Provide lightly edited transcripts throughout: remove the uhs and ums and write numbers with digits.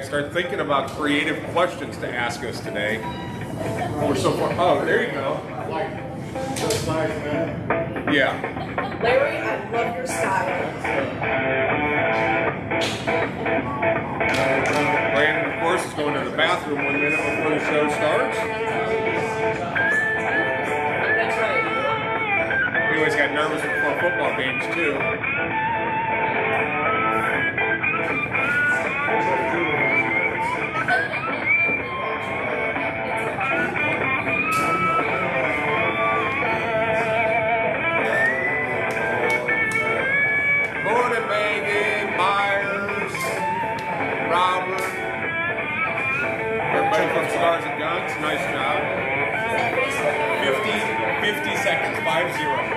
start thinking about creative questions to ask us today. We're so far. Oh, there you go. Yeah. Larry, I love your style. Brandon, of course, is going to the bathroom 1 minute before the show starts. That's right. He always got nervous before football games, too. Morning, Megan, Myers, Robert, everybody from Cigars and Guns, nice job. 50 seconds, 5-0.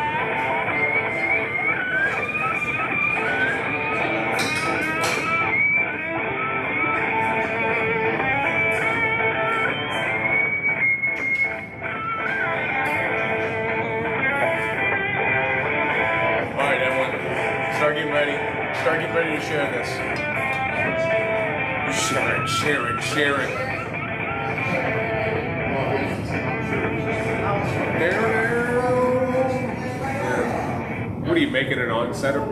Start getting ready to share this. Share it. What are you making it on set of?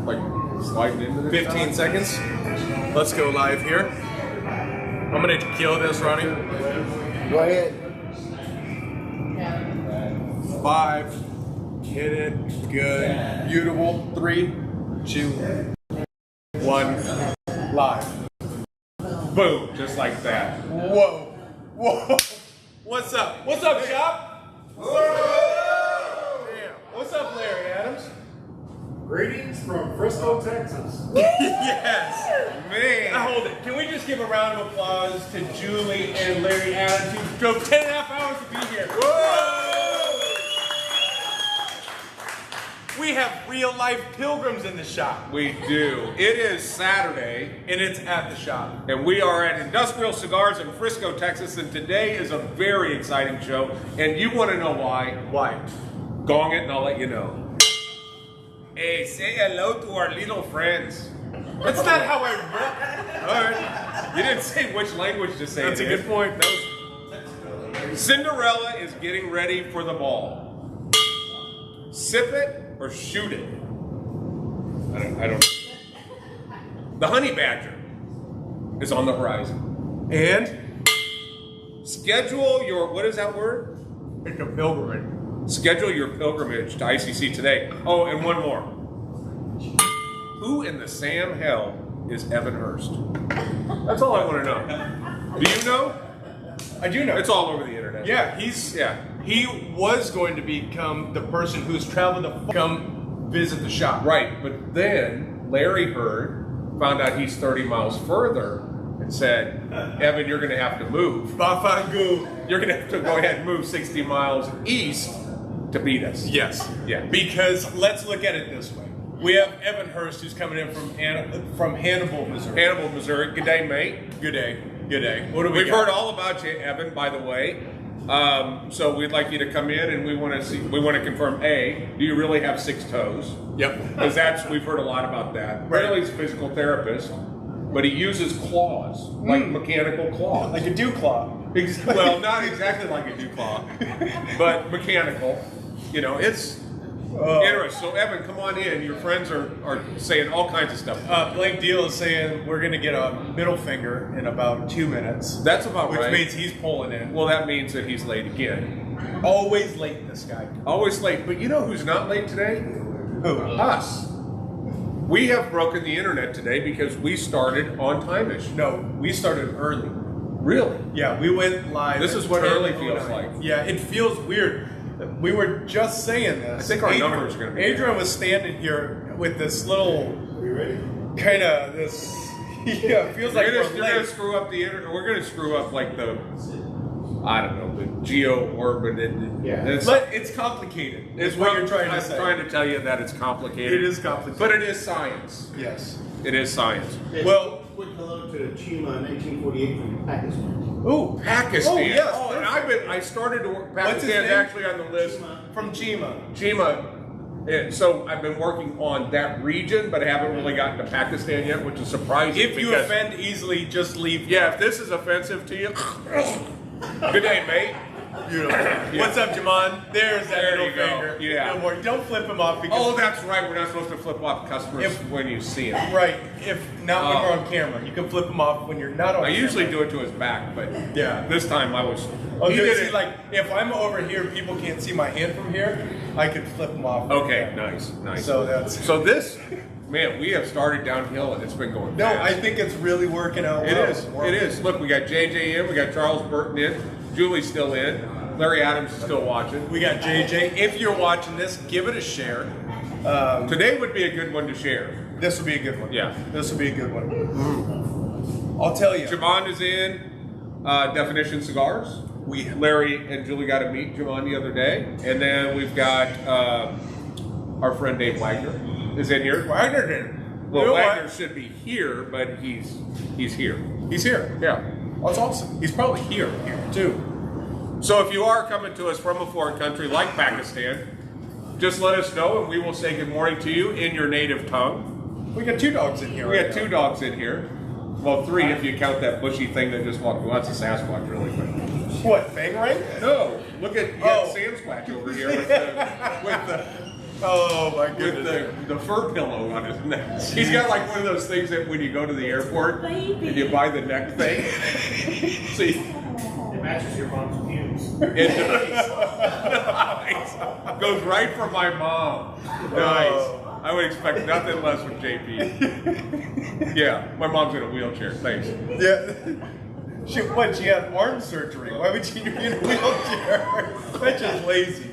Like sliding into this? 15 seconds. Let's go live here. I'm gonna kill this, Ronnie. Go ahead. 5. Hit it. Good. Beautiful. 3, 2, 1. Live. Boom, just like that. Whoa. What's up? What's up, shop? Damn. What's up, Larry Adams? Greetings from Frisco, Texas. Yes. Man. Now hold it. Can we just give a round of applause to Julie and Larry Adams who drove 10.5 hours to be here? Whoa! We have real life pilgrims in the shop. We do. It is Saturday, And it's at the shop. and we are at Industrial Cigars in Frisco, Texas, and today is a very exciting show, and you want to know why? Why? Gong it and I'll let you know. Hey, say hello to our little friends. That's not how I roll. All right. You didn't say which language to say. That's it a good in. point. Cinderella is getting ready for the ball. Sip it or shoot it? I don't know. The honey badger is on the horizon. And Schedule your, what is that word? it's a pilgrimage. Schedule your pilgrimage to ICC today. Oh, and one more. Who in the Sam hell is Evan Hurst? That's all I want to know. Do you know? I do know. It's all over the internet. Yeah, he was going to become the person who's traveled to come visit the shop. Right, but then Larry found out he's 30 miles further and said, Evan, you're going to have to move. Bafangu. You're going to have to go ahead and move 60 miles east to beat us. Yes. Yeah. Because let's look at it this way. We have Evan Hurst who's coming in from Hannibal, Missouri. Hannibal, Missouri. Good day, mate. Good day. Good day. What do we We've got? heard all about you, Evan, by the way. So we'd like you to come in and we want to confirm, A, do you really have 6 toes? Yep. Because we've heard a lot about that. Right. Apparently he's a physical therapist, but he uses claws, like mechanical claws. Like a dew claw. Well, not exactly like a dew claw, but mechanical. You know, it's interesting. So Evan, come on in. Your friends are saying all kinds of stuff. Blake Deal is saying we're going to get a middle finger in about 2 minutes. That's about which right. means he's pulling in. Well, that means that he's late again. Always late, this guy. Always late. But you know who's not late today? Who? Us. We have broken the internet today because we started on time-ish. No, we started early. Really? Yeah, we went live. This at is what early 10:09. feels like. Yeah, it feels weird. We were just saying this. I think our numbers are gonna be Adrian was standing here with this little kind of this. Yeah, it feels like You're we're gonna late. screw up the internet. We're gonna screw up like the, I don't know, the geo orbit. But it's complicated. Is what you're trying to say. I'm trying to tell you that it's complicated. It is complicated. But it is science. Yes. It is science. Well, quick hello to Chima in 1848 from Pakistan. ooh, Pakistan. Oh, yes. Oh, and I started to work. What's his Pakistan's name? actually on the list. from Chima. Chima, So I've been working on that region, but I haven't really gotten to Pakistan yet, which is surprising. If you offend easily, just leave. Yeah, if this is offensive to you, good day, mate. Beautiful. What's up, Jaman? There's that There middle you go. finger. Yeah. No more. Don't flip him off because. Oh, that's right. We're not supposed to flip off customers when you see them. Right. If not when you're on camera, you can flip him off when you're not on I camera. usually do it to his back, but Yeah. this time I was. Oh, he good. did See, it. like if I'm over here, people can't see my hand from here. I could flip them off. Okay, nice. So that's. So this, man, we have started downhill and it's been going No, fast. I think it's really working out It well. is. It is. Look, we got JJ in, we got Charles Burton in, Julie's still in, Larry Adams is still watching. We got JJ. If you're watching this, give it a share. Today would be a good one to share. This would be a good one. Yeah. This would be a good one. I'll tell you. Javon is in Definition Cigars. Larry and Julie got to meet Javon the other day. And then we've got our friend Dave Wagner is in here. Wagner did. Well, You know Wagner what? should be here, but he's here. He's here. Yeah. That's awesome. He's probably here too. So if you are coming to us from a foreign country like Pakistan, just let us know and we will say good morning to you in your native tongue. We got 2 dogs in here. We right got now. 2 dogs in here. Well, 3 if you count that bushy thing that just walked. Well, that's a Sasquatch, really quick. What, Fang Ring? No, look at Sasquatch over here with the Oh my with goodness. the fur pillow on his neck. He's got like one of those things that when you go to the airport and you buy the neck thing. See, It matches your mom's views. it does. Nice. Goes right for my mom. Nice. I would expect nothing less from JP. Yeah, my mom's in a wheelchair. Thanks. Yeah. She had arm surgery. Why would she be in a wheelchair? That's just lazy.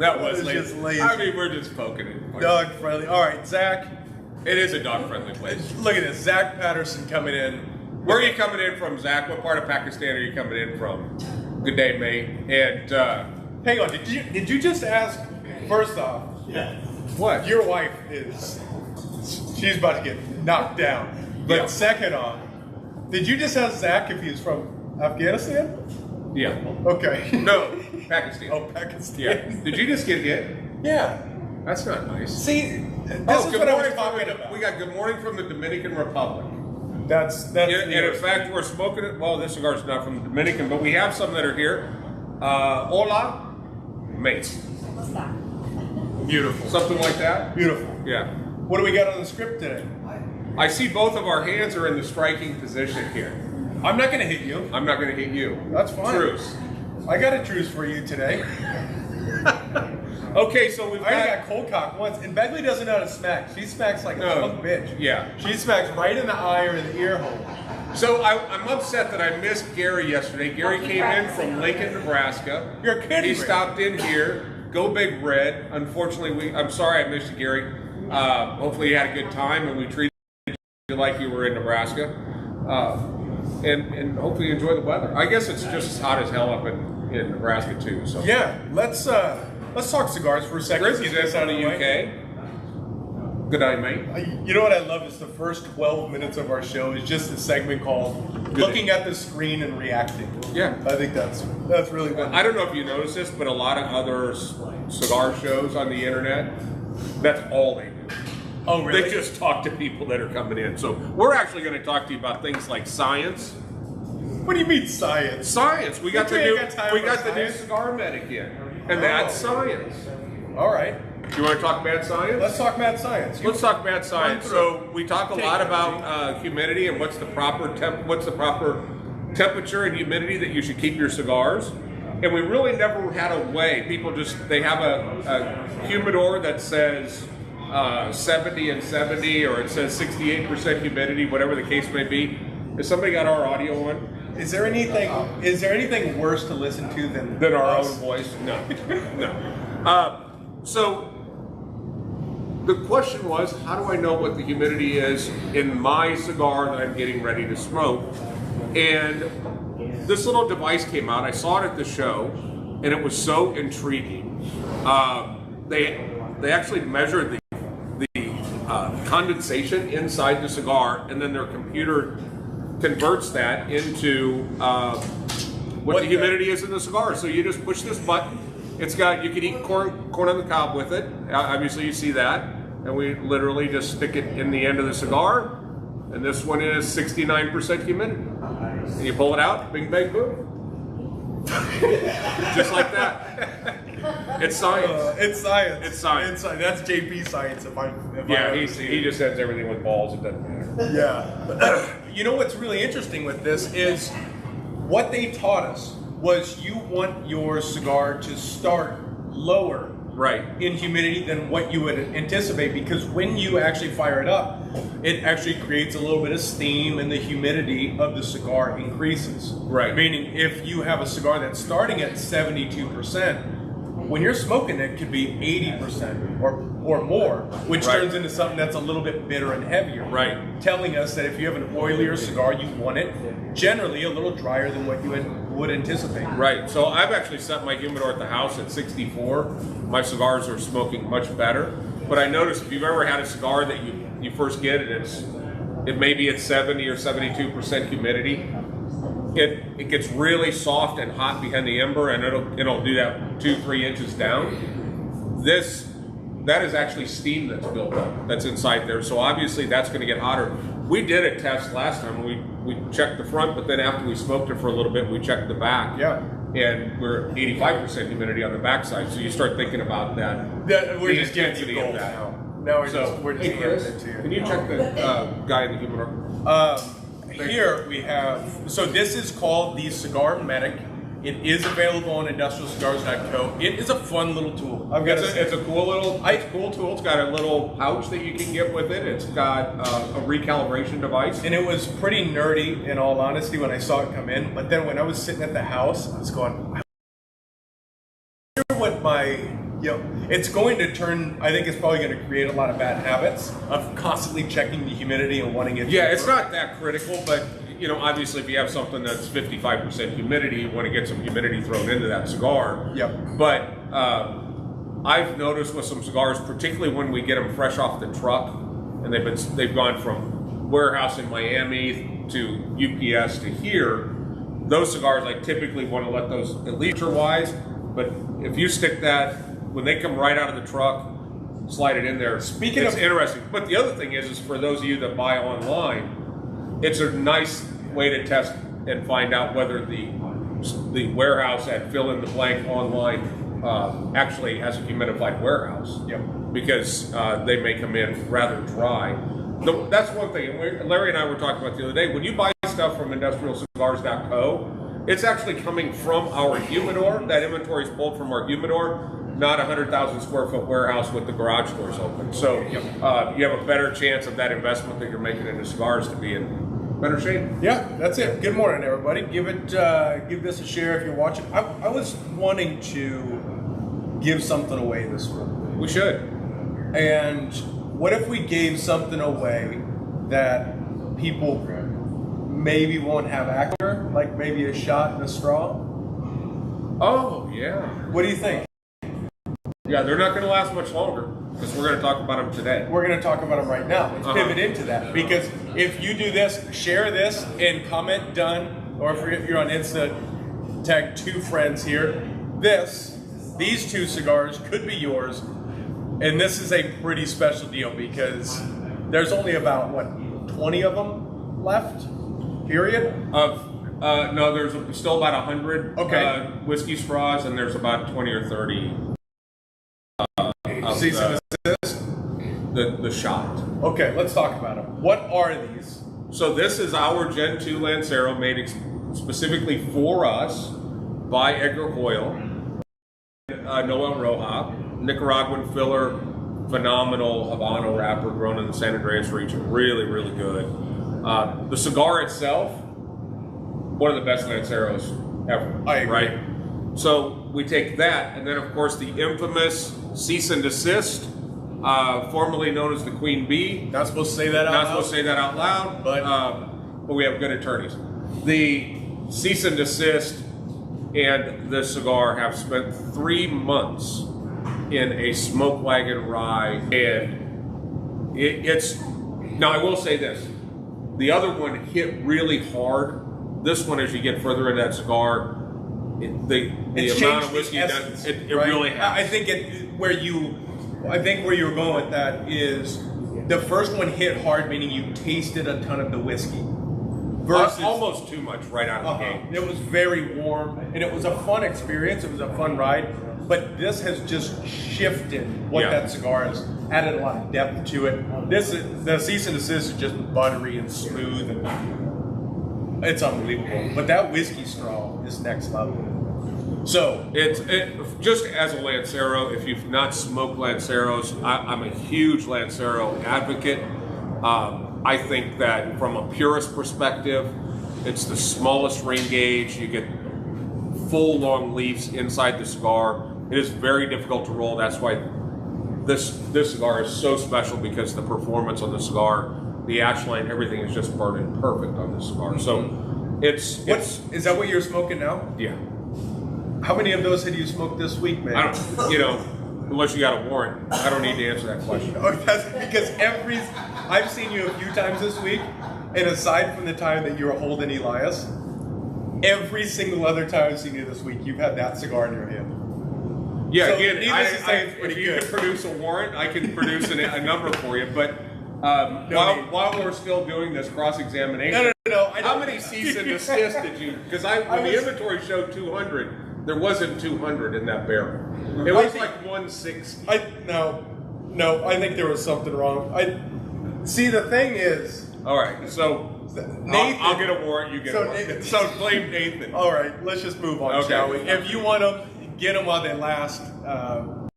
That was It's just lazy. I mean, we're just poking it. Dog friendly. All right, Zach. It is a dog-friendly place. Look at this. Zach Patterson coming in. Where are you coming in from, Zach? What part of Pakistan are you coming in from? Good day, mate. And Hang on. Did you just ask? First off, Yeah. what? your wife is. She's about to get knocked down. But Yeah. second off, did you just ask Zach if he's from Afghanistan? Yeah. Okay. No, Pakistan. Oh, Pakistan. Yeah. Did you just get hit? Yeah. That's not nice. See, this Oh, is good what I was morning talking from about. we got good morning from the Dominican Republic. That's And in fact, we're smoking it. Well, this cigar's not from the Dominican, but we have some that are here. Hola, mate. beautiful. Something like that. Beautiful. Yeah. What do we got on the script today? I see both of our hands are in the striking position here. I'm not going to hit you. I'm not going to hit you. That's fine. Truce. I got a truce for you today. Okay, so we've I already got. got cold cock once, and Begley doesn't know how to smack. She smacks like a No. punk bitch. Yeah. She smacks right in the eye or in the ear hole. So I'm upset that I missed Gary yesterday. Gary came in from Lincoln, Nebraska. You're kidding He me. stopped in here. Go Big Red. Unfortunately, I'm sorry I missed you, Gary. Hopefully you had a good time and we treated you like you were in Nebraska. And hopefully you enjoy the weather. I guess it's just as hot as hell up in Nebraska too. So Yeah, let's talk cigars for a second. Grizzly's Get this out of the way. UK. Good night, mate. You know what I love is the first 12 minutes of our show is just a segment called looking at the screen and reacting. Yeah. I think that's really good. I don't know if you noticed this, but a lot of other cigar shows on the internet, that's all they do. Oh, really? They just talk to people that are coming in. So we're actually going to talk to you about things like science. What do you mean science? Science. We got the You ain't new. got time We for got the new science? cigar medic in, and that's science. All right, You want to talk bad science? let's talk mad science. Let's talk bad science. through So we talk a Take lot it, about humidity and what's the proper temperature and humidity that you should keep your cigars. And we really never had a way. People they have a humidor that says 70 and 70, or it says 68% humidity, whatever the case may be. Has somebody got our audio on? Is there anything worse to listen to than Our us? own voice? No, no. So the question was, how do I know what the humidity is in my cigar that I'm getting ready to smoke? And this little device came out. I saw it at the show, and it was so intriguing. They actually measured the condensation inside the cigar, and then their computer converts that into what the humidity is in the cigar. So you just push this button, It's got, you can eat corn on the cob with it. Obviously you see that. And we literally just stick it in the end of the cigar. And this one is 69% humidity. And you pull it out, bing, bang, boom. Just like that. It's science. It's science. It's science. It's science. That's JP science. He just ends everything with balls. It doesn't matter. Yeah. You know what's really interesting with this is what they taught us was you want your cigar to start lower in humidity than what you would anticipate, because when you actually fire it up, it actually creates a little bit of steam and the humidity of the cigar increases. Right. Meaning if you have a cigar that's starting at 72%, when you're smoking it could be 80% or more, which turns into something that's a little bit bitter and heavier. Right. Telling us that if you have an oilier cigar, you want it generally a little drier than what you would anticipate. Right. So I've actually set my humidor at the house at 64. My cigars are smoking much better. But I noticed if you've ever had a cigar that you first get and it may be at 70 or 72% humidity, it gets really soft and hot behind the ember, and it'll do that 2-3 inches down. That is actually steam that's built up that's inside there. So obviously that's going to get hotter. We did a test last time. We checked the front, but then after we smoked it for a little bit, we checked the back. Yeah. And we're 85% humidity on the backside. So you start thinking about that. We're just getting intensity to gold of that. now. Now we're So, just hey Chris, getting into can you check the guy in the humidor? Here we have, so this is called the Cigar Medic. It is available on industrialcigars.co. It is a fun little tool. It's a cool tool. It's got a little pouch that you can get with it. It's got a recalibration device. And it was pretty nerdy, in all honesty, when I saw it come in. But then when I was sitting at the house, I was going, I wonder what it's going to turn, I think it's probably going to create a lot of bad habits of constantly checking the humidity and wanting it. Yeah, it's not that critical, but obviously if you have something that's 55% humidity, you want to get some humidity thrown into that cigar. Yep. But I've noticed with some cigars, particularly when we get them fresh off the truck, and they've gone from warehouse in Miami to UPS to here, those cigars I typically want to let those at least wise. But if you stick that when they come right out of the truck, slide it in there. It's interesting. But the other thing is for those of you that buy online, it's a nice way to test and find out whether the warehouse at fill in the blank online actually has a humidified warehouse. Yep. Because they may come in rather dry. That's one thing. Larry and I were talking about the other day. When you buy stuff from industrialcigars.co, it's actually coming from our humidor. That inventory is pulled from our humidor, not a 100,000 square foot warehouse with the garage doors open. So you have a better chance of that investment that you're making into cigars to be in better shape. Yeah, that's it. Good morning, everybody. Give this a share if you're watching. I was wanting to give something away this month. We should. And what if we gave something away that people maybe won't have access, like maybe a shot and a straw? Oh, yeah. What do you think? Yeah, they're not going to last much longer because we're going to talk about them today. We're going to talk about them right now. Let's pivot into that, because if you do this, share this and comment done, or if you're on Insta, tag 2 friends here. These 2 cigars could be yours, and this is a pretty special deal because there's only about 20 of them left. Period. No, there's still about 100 whiskey straws, and there's about 20 or 30. Cease and desist? The shot. Okay, let's talk about them. What are these? So this is our Gen 2 Lancero made specifically for us by Edgar Hoyle, Noel Roja, Nicaraguan filler, phenomenal Habano wrapper grown in the San Andreas region. Really, really good. The cigar itself, one of the best Lanceros ever. I agree. Right? So we take that, and then of course the infamous cease and desist, formerly known as the Queen Bee. Not supposed to say that out Not loud. supposed to say that out loud, but we have good attorneys. The cease and desist and the cigar have spent 3 months in a smoke wagon rye, and it's now I will say this: the other one hit really hard. This one, as you get further into that cigar, the It's amount changed of whiskey the does essence, it right? really has. I think where you were going with that is the first one hit hard, meaning you tasted a ton of the whiskey. Versus almost too much right out of the gate. It was very warm, and it was a fun experience. It was a fun ride, but this has just shifted what that cigar is. Added a lot of depth to it. The cease and desist is just buttery and smooth, and it's unbelievable. But that whiskey straw is next level. So It just as a Lancero, if you've not smoked Lanceros, I'm a huge Lancero advocate. I think that from a purist perspective, it's the smallest ring gauge. You get full long leaves inside the cigar. It is very difficult to roll. That's why this cigar is so special, because the performance on the cigar, the ash line, everything is just burning perfect on this cigar. So is that what you're smoking now? Yeah. How many of those had you smoked this week, man? I don't, unless you got a warrant, I don't need to answer that question. Oh, that's because I've seen you a few times this week, and aside from the time that you were holding Elias, every single other time I've seen you this week, you've had that cigar in your hand. Yeah, So, again, needless to say, it's if pretty you good. can produce a warrant, I can produce a number for you. But while we're still doing this cross-examination, No. how many cease and desist did you? Because when the inventory showed 200, there wasn't 200 in that barrel. It was like 160. No, I think there was something wrong. See, the thing is, All right, so Nathan, I'll get a warrant. You get a warrant. So blame Nathan. all right, let's just move on, Okay. shall we? If you want them, get them while they last.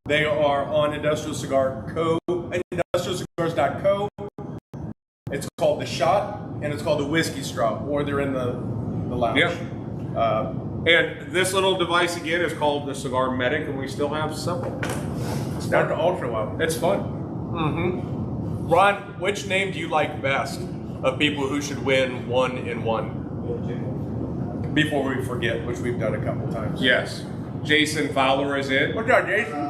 They are on Industrial Cigar Co. IndustrialCigars.co. It's called the Shot, and it's called the Whiskey Straw, or they're in the lounge. Yeah. And this little device again is called the Cigar Medic, and we still have several. It's down to ultra well. It's fun. Mm-hmm. Ron, which name do you like best of people who should win 1-in-1? Before we forget, which we've done a couple times. Yes. Jason Fowler is in. What's up, Jason?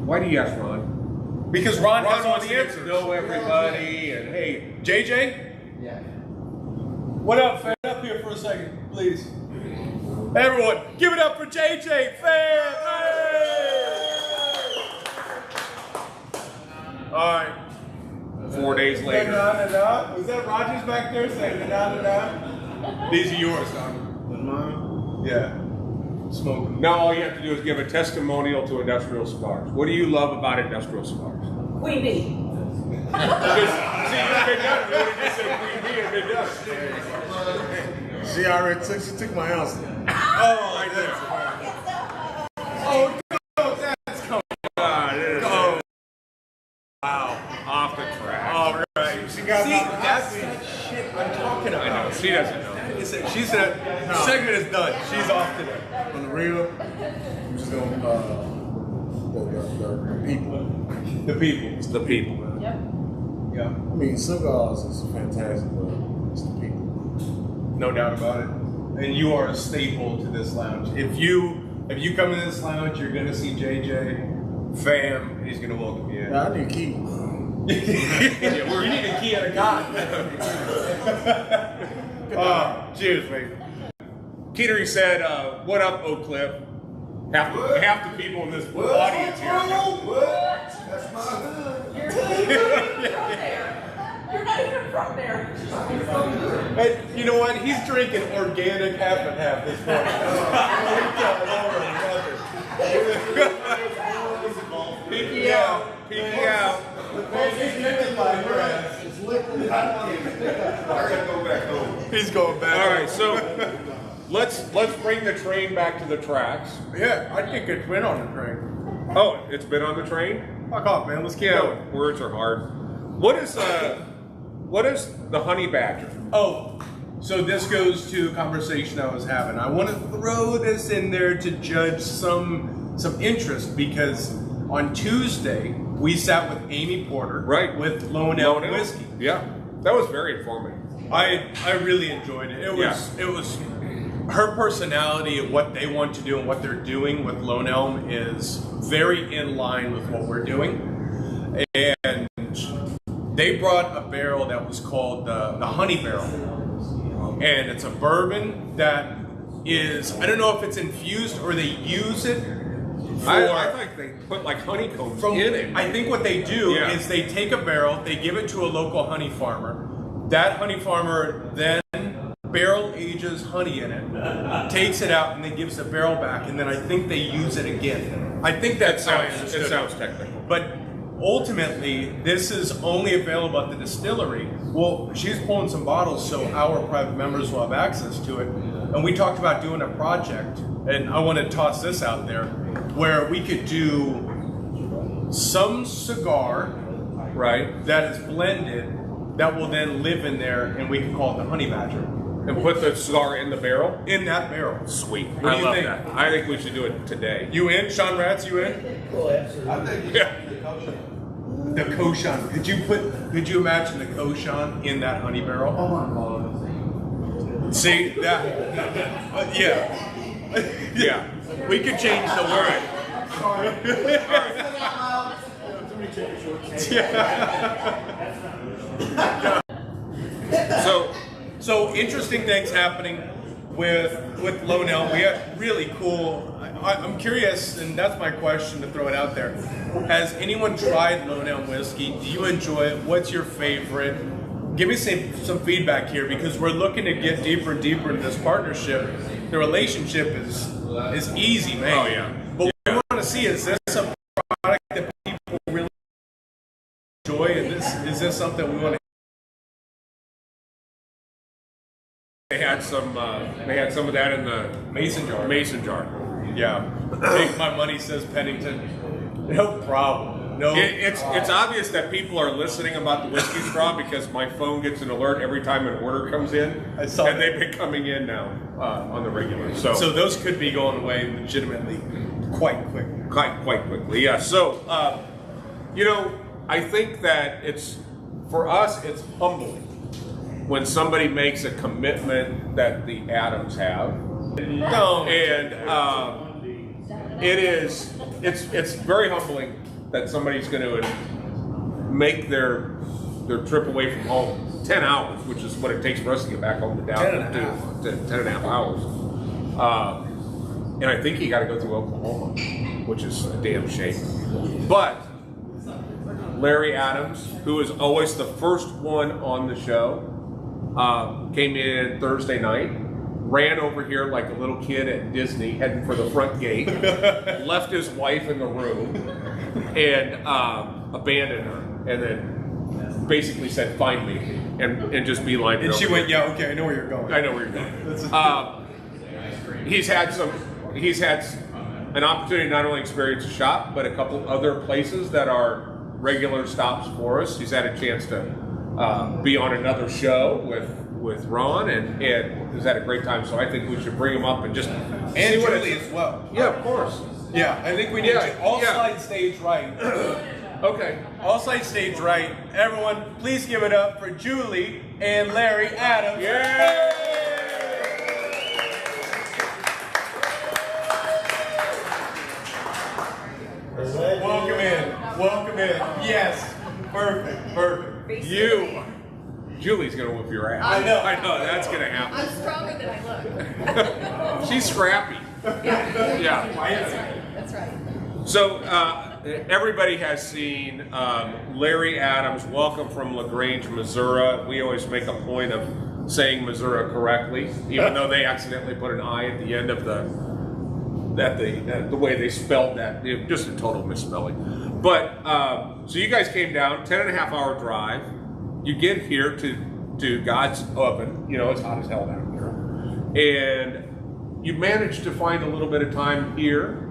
Why do you ask Ron? Because Ron has all wants the to answers. know everybody, and hey, JJ? Yeah. What up, fan? Up here for a second, please. Everyone, give it up for JJ, fan! Hey! All right. 4 days later. Da-da-da-da. Was that Rogers back there saying da-da-da-da? These are yours, Don. Mine? Yeah. Smoke. Now all you have to do is give a testimonial to Industrial Cigars. What do you love about Industrial Cigars? Queen bee. See, you've been done. You would have just said Queen Bee and been done. She already took my answer. Oh, right there. Oh, no, that's coming. Oh, Wow. off the track. All right. She got See, my that's the shit I'm talking I about. know. She doesn't know. She said, segment is done. She's off today. On the real, I'm just gonna the people. The people. It's the people. Yep. Yeah. I mean, cigars is fantastic, but it's the people. No doubt about it. And you are a staple to this lounge. If you come in this lounge, you're gonna see JJ, fam, and he's gonna welcome you in. Yeah, I need a key. You need a key and a god. Cheers, mate. Ketery said, "What up, Oak Cliff?" Half the people in this audience here. That's my hood. You're not even from there. Hey, you know what? He's drinking organic half and half this morning. Peeking out. Peeking out. It's liquid. I gotta go back home. He's going back. All right, so let's bring the train back to the tracks. Yeah, I think it's been on the train. Oh, it's been on the train? Fuck off, man. Let's keep Yeah, going. words are hard. What is the honey badger? Oh, so this goes to a conversation I was having. I want to throw this in there to judge some interest, because on Tuesday we sat with Amy Porter, Right. with Lone Elm Whiskey. Yeah, that was very informative. I really enjoyed it. It was her personality and what they want to do and what they're doing with Lone Elm is very in line with what we're doing. And they brought a barrel that was called the Honey Barrel. and it's a bourbon that is, I don't know if it's infused or they use it for, I think they put like honeycombs in it. I think what they do Yeah. is they take a barrel, they give it to a local honey farmer. That honey farmer then barrel ages honey in it, takes it out, and then gives the barrel back, and then I think they use it again. I think that's how I understood It sounds technical. But ultimately, this is only available at the distillery. Well, she's pulling some bottles so our private members will have access to it. And we talked about doing a project, and I want to toss this out there, where we could do some cigar Right. that is blended that will then live in there, and we can call it the Honey Badger. And put the cigar in the barrel? In that barrel. Sweet. What do you love think? that. I think we should do it today. You in? Sean Ratz, you in? I think Yeah. The Koshan. Could you imagine the Koshan in that honey barrel? Oh my God. See that? Yeah. Yeah. We could change the word. So interesting things happening with Lonell. We have really cool. I'm curious, and that's my question to throw it out there. Has anyone tried Lonell whiskey? Do you enjoy it? What's your favorite? Give me some feedback here, because we're looking to get deeper and deeper into this partnership. The relationship is easy, man. Oh, yeah. But what we want to see, is this a product that people really enjoy? Is this something we want to? They had some of that in the Mason jar. mason jar. Yeah. Take my money, says Pennington. No problem. No. It's obvious that people are listening about the whiskey straw because my phone gets an alert every time an order comes in. I saw and that. they've been coming in now on the regular. So those could be going away legitimately quite quickly. quite quickly, yeah. So I think that for us it's humbling when somebody makes a commitment that the Adams have. No. And it's very humbling that somebody's going to make their trip away from home 10 hours, which is what it takes for us to get back home to Dallas. 10 and a half hours. And I think he got to go through Oklahoma, which is a damn shame. But Larry Adams, who is always the first one on the show, came in Thursday night, ran over here like a little kid at Disney, heading for the front gate, left his wife in the room, and abandoned her, and then basically said, "Find me," and just beelined. And she went, "Yeah, okay, I know where you're going." I know where you're going. He's had an opportunity to not only experience a shop, but a couple other places that are regular stops for us. He's had a chance to be on another show with Ron, and has had a great time. So I think we should bring him up and just And see what Julie it's. as well. Yeah, of course. Yeah, I think we need to all slide stage right. Okay. All slide stage right. Everyone, please give it up for Julie and Larry Adams. Yeah. Welcome in. Yes. Perfect. Julie's gonna whoop your ass. I know. I know that's gonna happen. I'm stronger than I look. She's scrappy. Yeah. That's right. So everybody has seen Larry Adams. Welcome from LaGrange, Missouri. We always make a point of saying Missouri correctly, even though they accidentally put an I at the end of the way they spelled that. Just a total misspelling. But so you guys came down, 10.5-hour drive. You get here to God's oven. You know, it's hot as hell down here, and you managed to find a little bit of time here.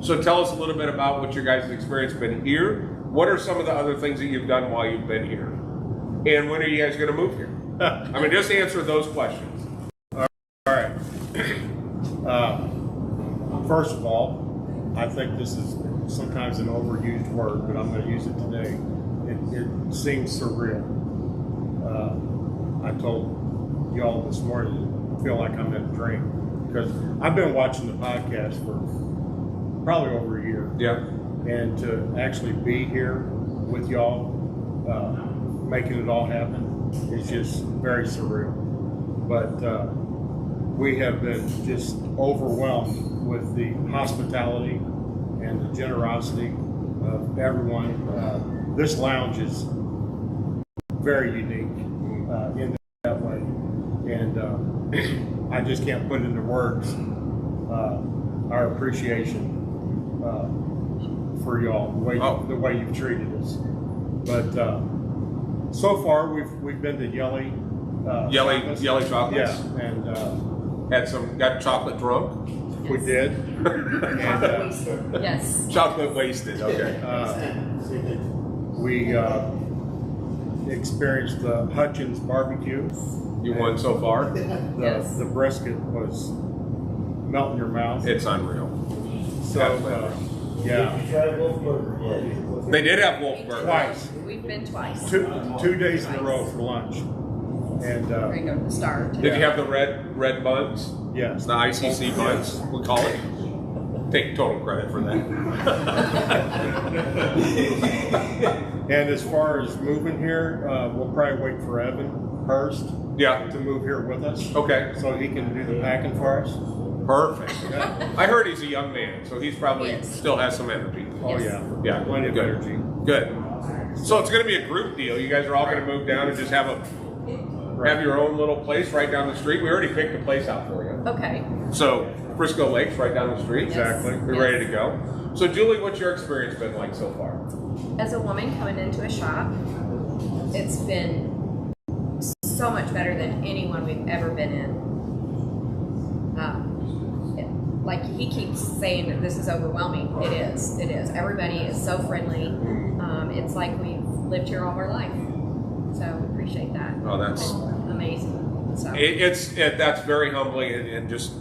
So tell us a little bit about what your guys' experience has been here. What are some of the other things that you've done while you've been here? And when are you guys going to move here? I mean, just answer those questions. All right. First of all, I think this is sometimes an overused word, but I'm going to use it today. It seems surreal. I told y'all this morning, I feel like I'm in a dream, because I've been watching the podcast for probably over a year. Yeah. And to actually be here with y'all, making it all happen, is just very surreal. but we have been just overwhelmed with the hospitality and the generosity of everyone. This lounge is very unique in that way, and I just can't put into words our appreciation for y'all, the way you've treated us. But so far, we've been to Yelly Yelly chocolates. Yeah, and Got chocolate drunk. we did. And Yes. Chocolate wasted. Okay. we experienced the Hutchins barbecue. You won so far. Yes. The brisket was melt in your mouth. It's unreal. So, yeah, They did have Wolf Burger. twice, We've been twice. 2 days in a row for lunch. And We're gonna go to the Star. Did you have the red buns? yes, The ICC buns, we call it. Take total credit for that. and as far as moving here, we'll probably wait for Evan Hurst Yeah. to move here with us, Okay. so he can do the packing for us. Perfect. I heard he's a young man, so he's probably Yes. still has some energy. Oh yeah, Yeah, plenty of good. energy. Good. So it's going to be a group deal. You guys are all going to move down and just have your own little place right down the street. We already picked a place out for you. Okay. So Frisco Lake's right down the street. Exactly. We're Yes. ready to go. So Julie, what's your experience been like so far? As a woman coming into a shop, it's been so much better than anyone we've ever been in. Like he keeps saying that this is overwhelming. It is. It is. Everybody is so friendly. It's like we've lived here all our life. So we appreciate that. Oh, that's It's amazing. So that's very humbling and just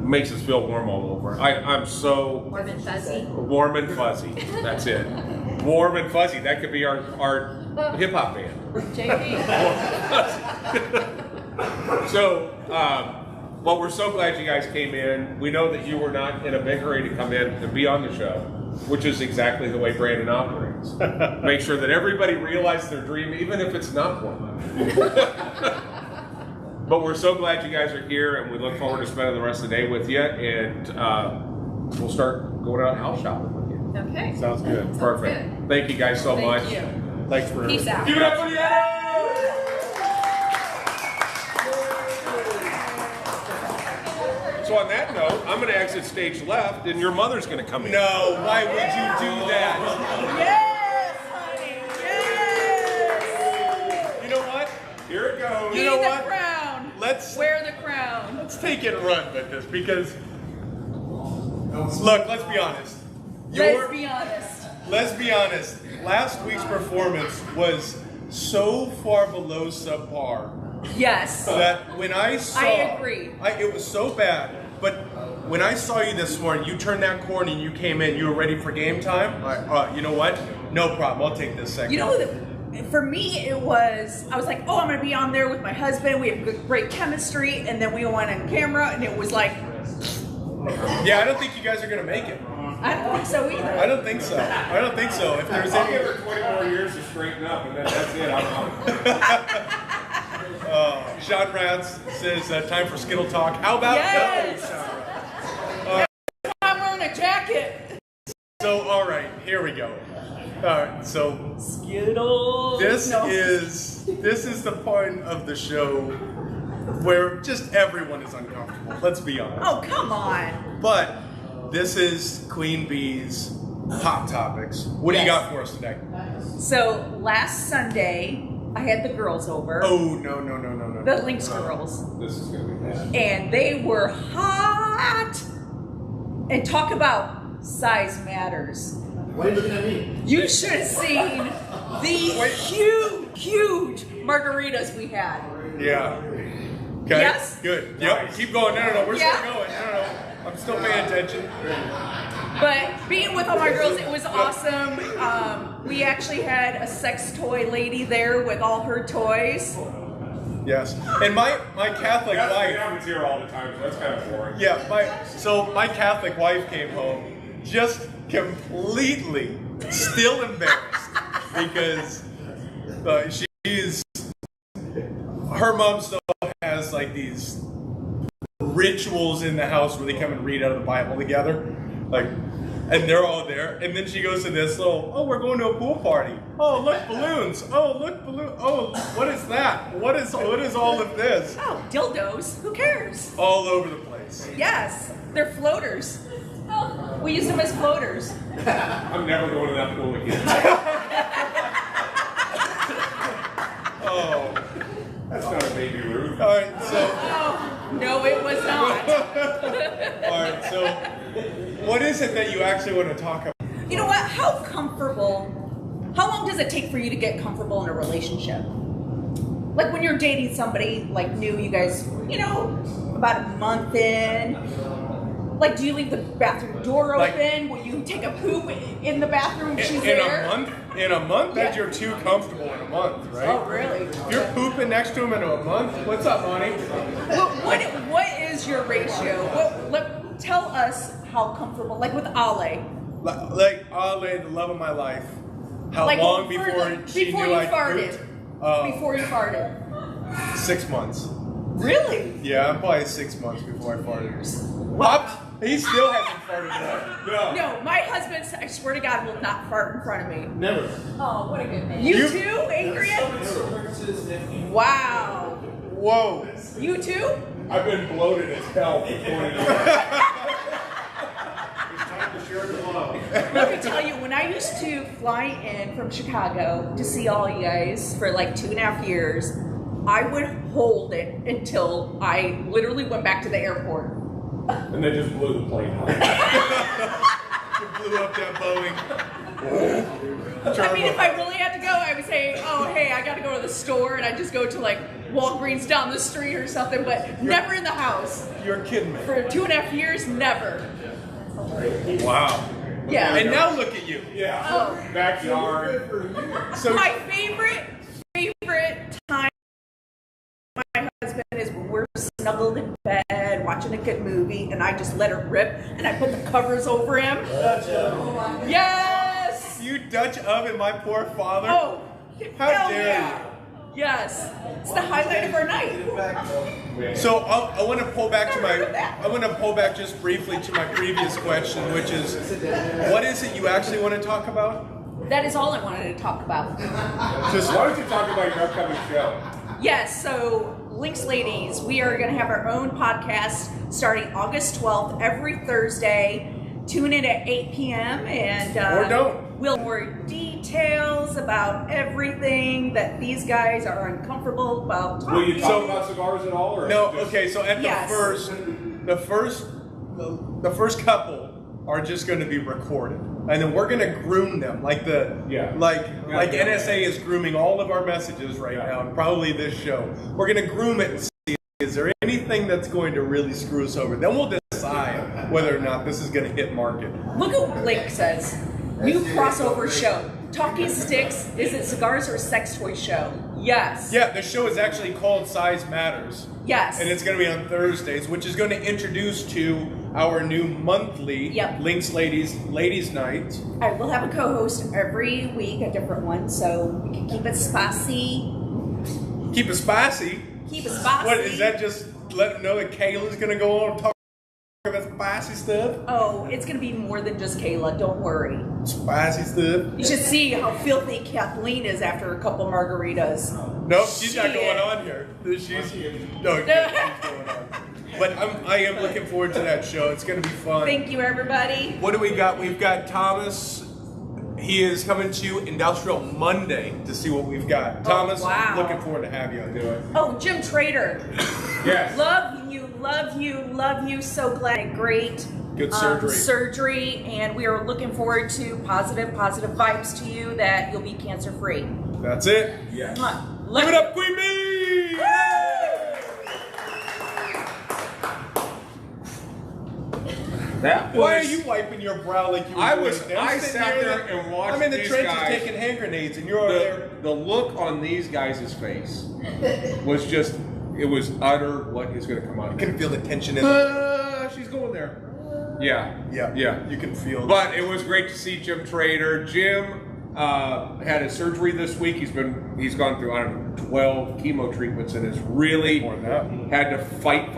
makes us feel warm all over. I'm so warm and fuzzy. warm and fuzzy. That's it. Warm and fuzzy. That could be our hip hop band. JP. So, well, we're so glad you guys came in. We know that you were not in a big hurry to come in and be on the show, which is exactly the way Brandon operates. Make sure that everybody realizes their dream, even if it's not one. But we're so glad you guys are here, and we look forward to spending the rest of the day with you, and we'll start going out house shopping with you. Okay. Sounds good. Sounds Perfect. good. Thank you guys so much. Thank you. Thanks for Peace out. Give it up for the Eddie! So on that note, I'm going to exit stage left, and your mother's going to come in. No, why would you do that? Yes, honey. Yes. You know what? Here it goes. You know Be the what? crown. Let's Wear the crown. take it and run with this because look, let's be honest. Let's be honest. Let's be honest. Last week's performance was so far below subpar Yes. that when I saw, agree. it was so bad. But when I saw you this morning, you turned that corner and you came in. You were ready for game time. You know what? No problem. I'll take this second. You know, for me, it was, I was like, oh, I'm going to be on there with my husband. We have great chemistry. And then we went on camera and it was like, Yeah, I don't think you guys are gonna make it. I don't think so either. I don't think so. I don't think so. If there's I'll any, give her 20 more years to straighten up, and then that's it. I'm out. Sean Rance says time for Skittle talk. How about Yes. those? I'm wearing a jacket. So all right, here we go. All right, so Skittles. this No. is the point of the show where just everyone is uncomfortable. Let's be honest. Oh, come on. But this is Queen Bee's Hot Topics. What do you Yes. got for us today? So last Sunday, I had the girls over. Oh no. The Lynx girls. This is going to be bad. And they were hot. And talk about size matters. Why are you looking at me? You should have seen the huge margaritas we had. Yeah. Okay. Yes? Good. Yep. Keep going. No. We're Yeah. still going. No. I'm still paying attention. But being with all my girls, it was awesome. We actually had a sex toy lady there with all her toys. Yes. And my Catholic wife. Gavin's here all the time, so that's kind of boring. Yeah. My Catholic wife came home just completely still embarrassed because her mom still has has like these rituals in the house where they come and read out of the Bible together, like, and they're all there. And then she goes to this little, oh, we're going to a pool party. Oh, look, balloons. Oh, look, balloon. Oh, what is that? What is all of this? Oh, dildos. Who cares? All over the place. Yes, they're floaters. Oh, we use them as floaters. I'm never going to that pool again. Oh, That's not a baby Ruth. all right. So, Oh, no, it was not. all right. So, what is it that you actually want to talk about? You know what? How long does it take for you to get comfortable in a relationship? Like when you're dating somebody, like new, you guys, about a month in. Like, do you leave the bathroom door open? Will you take a poop in the bathroom when she's there? In a month, Yeah. that you're too comfortable in a month, right? Oh, really? If you're pooping next to him in a month, what's up, honey? What is your ratio? Tell us how comfortable, like with Ale. Like Ale, the love of my life. How Like long before she knew I farted? pooped? Before you farted. 6 months. Really? Yeah, I'm probably 6 months before I farted. Pops, he still hasn't farted yet. No, my husband, I swear to God, will not fart in front of me. Never. Oh, what a good man. You too, Adrian? Wow. Whoa. You too? I've been bloated as hell for 20 years. It's time to share the love. Let me tell you, when I used to fly in from Chicago to see all you guys for like 2.5 years, I would hold it until I literally went back to the airport. And they just blew the plane out. You blew up that Boeing. I mean, if I really had to go, I would say, oh, hey, I got to go to the store, and I'd just go to like Walgreens down the street or something, but never in the house. You're kidding me. For 2.5 years, never. Wow. Yeah. And now look at you. Yeah. Oh. Backyard. So My favorite time with my husband is when we're snuggled in bed watching a good movie, and I just let her rip, and I put the covers over him. Yes. you Dutch oven my poor father. Oh, How hell dare yeah. Yes, it's the highlight of our night. So I want to pull back just briefly to my previous question, which is, what is it you actually want to talk about? That is all I wanted to talk about. Just Why don't you talk about your upcoming show? Yes, so Links Ladies, we are going to have our own podcast starting August 12th every Thursday. Tune in at 8 p.m. and Or don't. We'll have more details about everything that these guys are uncomfortable about talking. Will you talk about cigars at all? Or No, just- okay, so at Yes. the first couple are just going to be recorded, and then we're going to groom them like Yeah. NSA is grooming all of our messages right now, and probably this show. We're going to groom it and see, is there anything that's going to really screw us over? Then we'll decide whether or not this is going to hit market. Look at what Blake says. New crossover show. Talking Sticks, is it cigars or sex toy show? Yes. Yeah, the show is actually called Size Matters. Yes. And it's going to be on Thursdays, which is going to introduce to our new monthly Yep. Links Ladies Night. I will have a co-host every week, a different one, so we can keep it spicy. Keep it spicy. Keep it spicy. What is that? Just let them know that Kayla's going to go on and talk about spicy stuff? Oh, it's going to be more than just Kayla, don't worry. Spicy stuff? You should see how filthy Kathleen is after a couple margaritas. Nope, she's not Shit. going on here. She's going on. But I am looking forward to that show. It's going to be fun. Thank you, everybody. What do we got? We've got Thomas. He is coming to Industrial Monday to see what we've got. Thomas, wow. looking forward to have you on it. Oh, Jim Trader. Yes. Love you, love you, love you. So glad. Great. Good surgery. Surgery, and we are looking forward to positive vibes to you that you'll be cancer free. That's it. Yes. Give it up, Queen Bee! That was, Why are you wiping your brow like you were doing it? I sitting sat here there and watched I'm in the these trenches guys. taking hand grenades, and you're over there. the look on these guys' face was just, it was utter what is going to come out. You can feel the tension in it. She's going there. Yeah. Yeah, Yeah. you can feel it. But it was great to see Jim Trader. Jim, had his surgery this week. He's gone through, I don't know, 12 chemo treatments and has really had to fight,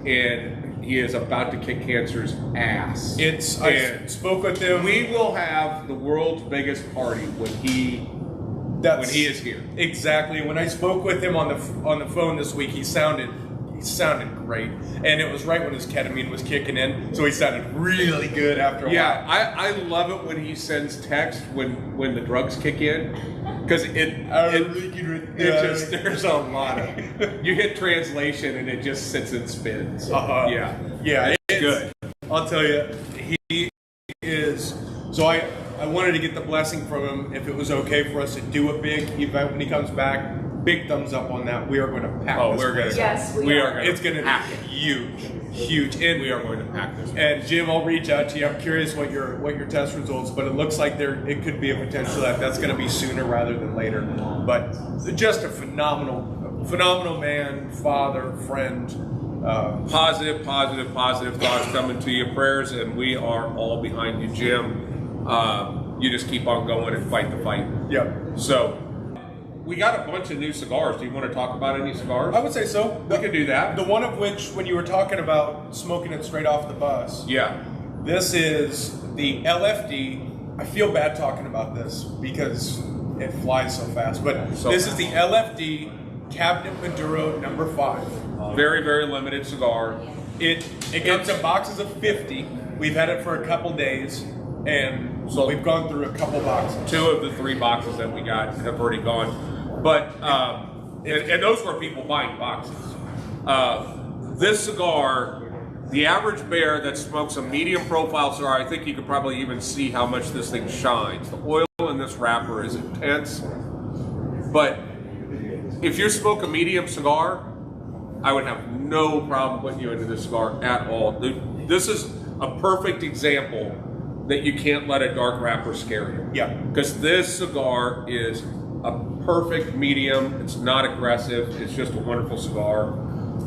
and he is about to kick cancer's ass. I spoke with him. We will have the world's biggest party when he is here. Exactly. When I spoke with him on the phone this week, he sounded great, and it was right when his ketamine was kicking in, so he sounded really good after a while. Yeah, I love it when he sends text when the drugs kick in, because there's a lot of you hit translation and it just sits and spins. Yeah, it's good. I'll tell you, he is. So I wanted to get the blessing from him if it was okay for us to do a big event when he comes back. Big thumbs up on that. We are going to pack this place. Yes, we are. It's going to be huge. And we are going to pack this. And Jim, I'll reach out to you. I'm curious what your test results, but it looks like it could be a potential that's going to be sooner rather than later. But just a phenomenal man, father, friend. Positive thoughts coming to you. Prayers, and we are all behind you, Jim. You just keep on going and fight the fight. Yep. So. We got a bunch of new cigars. Do you want to talk about any cigars? I would say so. We could do that. The one of which, when you were talking about smoking it straight off the bus. Yeah. This is the LFD. I feel bad talking about this because it flies so fast. But this is the LFD Cabinet Maduro number 5. Very, very limited cigar. It comes in boxes of 50. We've had it for a couple days. And so we've gone through a couple boxes. 2 of the 3 boxes that we got have already gone. But, and those were people buying boxes. This cigar, the average bear that smokes a medium profile cigar, I think you could probably even see how much this thing shines. The oil in this wrapper is intense. But if you smoke a medium cigar, I would have no problem putting you into this cigar at all. This is a perfect example that you can't let a dark wrapper scare you. Yeah. Because this cigar is a perfect medium. It's not aggressive. It's just a wonderful cigar.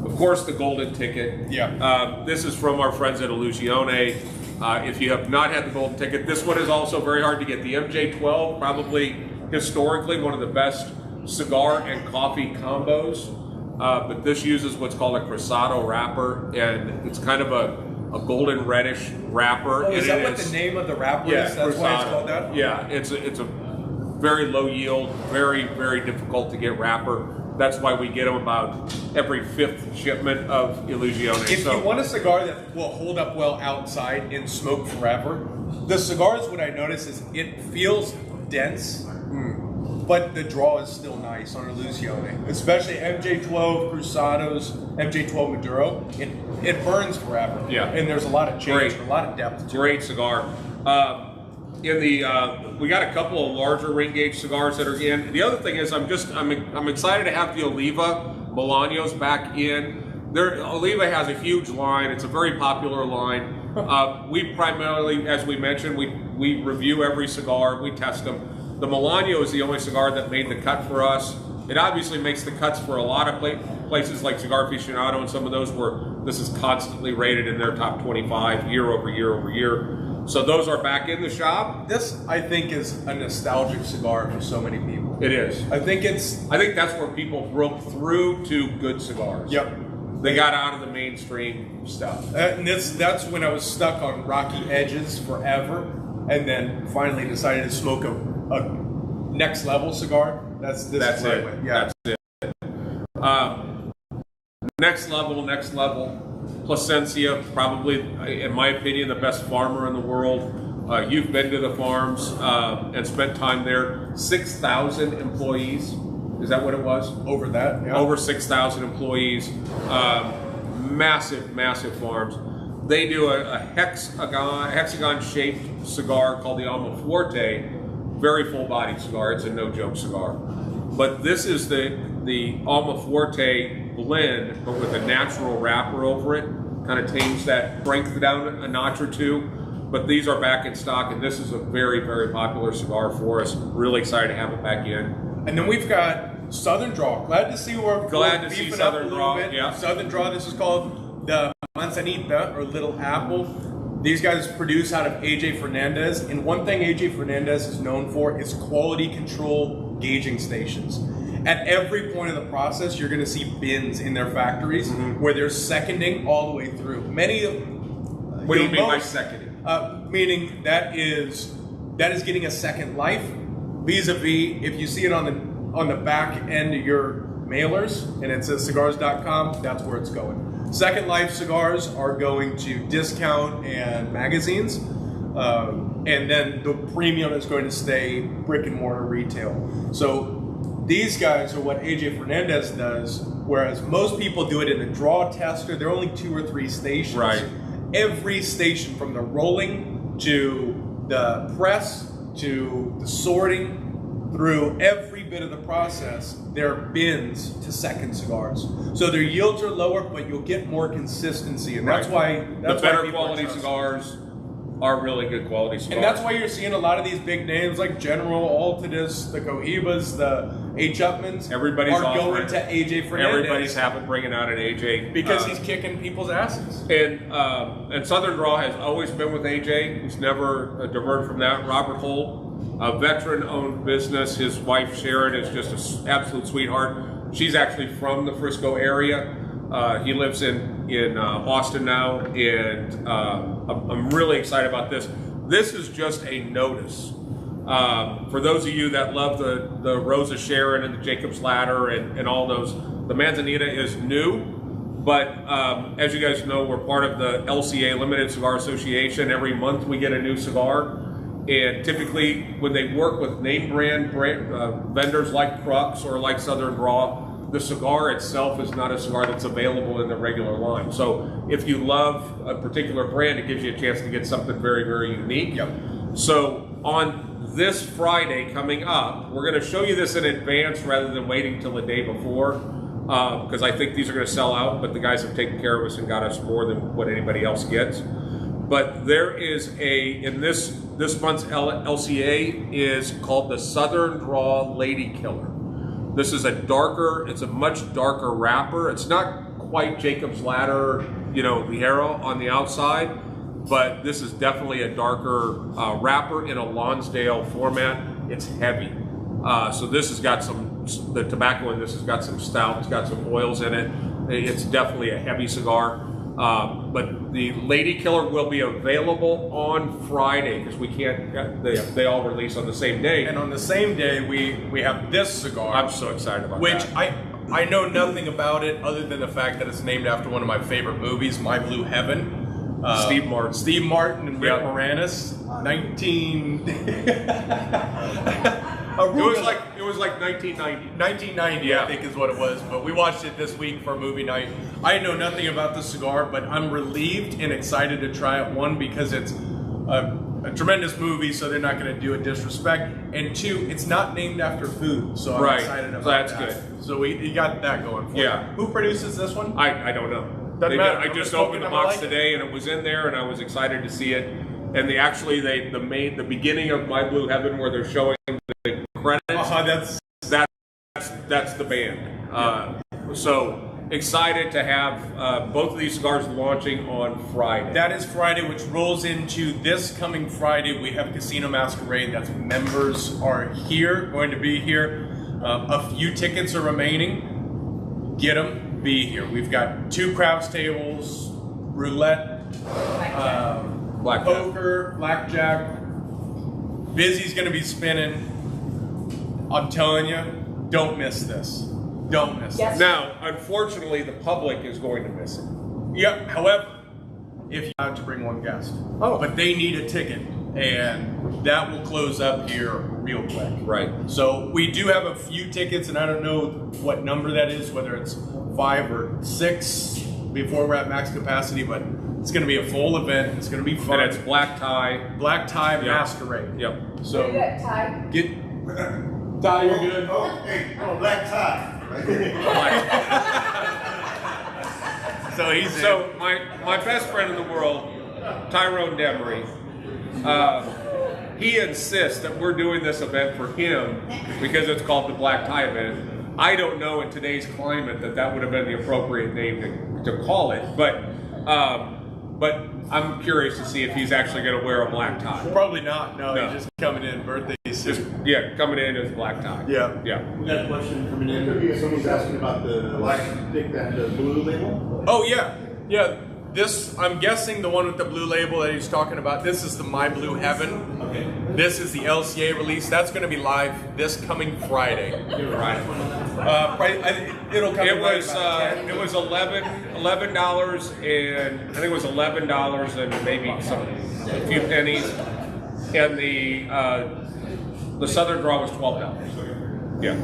Of course, the golden ticket. Yeah. This is from our friends at Illusione. If you have not had the golden ticket, this one is also very hard to get. The MJ12, probably historically one of the best cigar and coffee combos. But this uses what's called a cruzado wrapper, and it's kind of a golden reddish wrapper. Oh, is that what the name of the wrapper is? That's why it's called that? Yeah, it's a very low yield, very, very difficult to get wrapper. That's why we get them about every 5th shipment of Illusione. If you want a cigar that will hold up well outside and smoke forever, the cigars, what I notice is it feels dense, but the draw is still nice on Illusione. Especially MJ12 Cruzados, MJ12 Maduro, it burns forever. Yeah. And there's a lot of change, a lot of depth. Great cigar. We got a couple of larger ring gauge cigars that are in. The other thing is I'm excited to have the Oliva Bolaños back in. Oliva has a huge line. It's a very popular line. We primarily, as we mentioned, we review every cigar. We test them. The Bolaño is the only cigar that made the cut for us. It obviously makes the cuts for a lot of places like Cigar Aficionado and some of those where this is constantly rated in their top 25 year over year over year. So those are back in the shop. This, I think, is a nostalgic cigar for so many people. It is. I think that's where people broke through to good cigars. Yep. They got out of the mainstream stuff. And that's when I was stuck on rocky edges forever, and then finally decided to smoke a next level cigar. That's it. Yeah. That's it. Next level. Plasencia, probably, in my opinion, the best farmer in the world. You've been to the farms and spent time there. 6,000 employees. Is that what it was? Over that, yeah. Over 6,000 employees. Massive farms. They do a hexagon-shaped cigar called the Alma Fuerte. Very full-bodied cigar. It's a no-joke cigar. But this is the Alma Fuerte blend, but with a natural wrapper over it. Kind of tames that strength down a notch or 2. But these are back in stock, and this is a very, very popular cigar for us. Really excited to have it back in. And then we've got Southern Draw. Glad to see we're beefing Southern up a Draw. little bit. Yeah. Southern Draw. This is called the Manzanita, or Little Apple. These guys produce out of AJ Fernandez, and one thing AJ Fernandez is known for is quality control gauging stations. At every point of the process, you're going to see bins in their factories where they're seconding all the way through. Many of What do you mean by seconding? Meaning that is getting a second life. Vis-a-vis, if you see it on the back end of your mailers and it says Cigars.com, that's where it's going. Second life cigars are going to discount and magazines, and then the premium is going to stay brick and mortar retail. So these guys are what AJ Fernandez does, whereas most people do it in a draw tester. There are only 2 or 3 stations. Right. Every station, from the rolling to the press to the sorting, through every bit of the process, there are bins to second cigars. So their yields are lower, but you'll get more consistency, and that's why the better quality cigars are really good quality cigars. And that's why you're seeing a lot of these big names like General, Altadis, the Cohibas, the H. Upmans. Everybody's are offering. going to AJ Fernandez. Everybody's bringing out an AJ because he's kicking people's asses. And Southern Draw has always been with AJ. He's never diverted from that. Robert Holt, a veteran-owned business. His wife Sharon is just an absolute sweetheart. She's actually from the Frisco area. He lives in Austin now, and I'm really excited about this. This is just a notice. For those of you that love the Rosa Sharon and the Jacob's Ladder and all those, the Manzanita is new, but as you guys know, we're part of the LCA, Limited Cigar Association. Every month we get a new cigar. And typically, when they work with name brand vendors like Crux or like Southern Draw, the cigar itself is not a cigar that's available in the regular line. So if you love a particular brand, it gives you a chance to get something very, very unique. Yep. So on this Friday coming up, we're going to show you this in advance rather than waiting till the day before, because I think these are going to sell out, but the guys have taken care of us and got us more than what anybody else gets. But there is in this month's LCA is called the Southern Draw Lady Killer. This is it's a much darker wrapper. It's not quite Jacob's Ladder, Ligero on the outside, but this is definitely a darker wrapper in a Lonsdale format. It's heavy. So this has got the tobacco in this has got some stout, it's got some oils in it. It's definitely a heavy cigar. But the Lady Killer will be available on Friday because we can't. They all release on the same day. And on the same day, we have this cigar. I'm so excited about which that. I know nothing about it other than the fact that it's named after one of my favorite movies, My Blue Heaven. Steve Martin and Rick Moranis. It was like 1990. 1990, I think is what it was. But we watched it this week for movie night. I know nothing about the cigar, but I'm relieved and excited to try it. One, because it's a tremendous movie, so they're not going to do it disrespect. And 2, it's not named after food, so I'm excited about that's that. good. So you got that going for you. Who produces this one? I don't know. Doesn't matter. I just opened the box today, and it was in there, and I was excited to see it. And the beginning of My Blue Heaven, where they're showing the credits. That's the band. So excited to have both of these cigars launching on Friday. That is Friday, which rolls into this coming Friday. We have Casino Masquerade. That's members are going to be here. A few tickets are remaining. Get them, be here. We've got 2 craps tables, roulette, poker, blackjack. Busy's going to be spinning. I'm telling you, don't miss this. Don't miss it. Now, unfortunately, the public is going to miss it. Yep. However, if you have to bring one guest, but they need a ticket, and that will close up here real quick. Right. So we do have a few tickets, and I don't know what number that is, whether it's 5 or 6 before we're at max capacity, but it's going to be a full event. It's going to be fun. And it's black tie. Black tie masquerade. Yep. So Ty. get Ty. You're good. Black tie. So my best friend in the world, Tyrone Demery, he insists that we're doing this event for him because it's called the Black Tie event. I don't know in today's climate that would have been the appropriate name to call it, but but I'm curious to see if he's actually going to wear a black tie. Probably not. No, No. he's just coming in birthday suit. Just coming in as a black tie. Yeah. Yeah. We got a question coming in. Someone's asking about the stick, that blue label. Oh yeah, yeah. This, I'm guessing the one with the blue label that he's talking about. This is the My Blue Heaven. Okay. This is the LCA release. That's going to be live this coming Friday. Right. It'll come. It was $11 and I think it was $11 and maybe a few pennies, and the Southern Draw was $12. Yeah.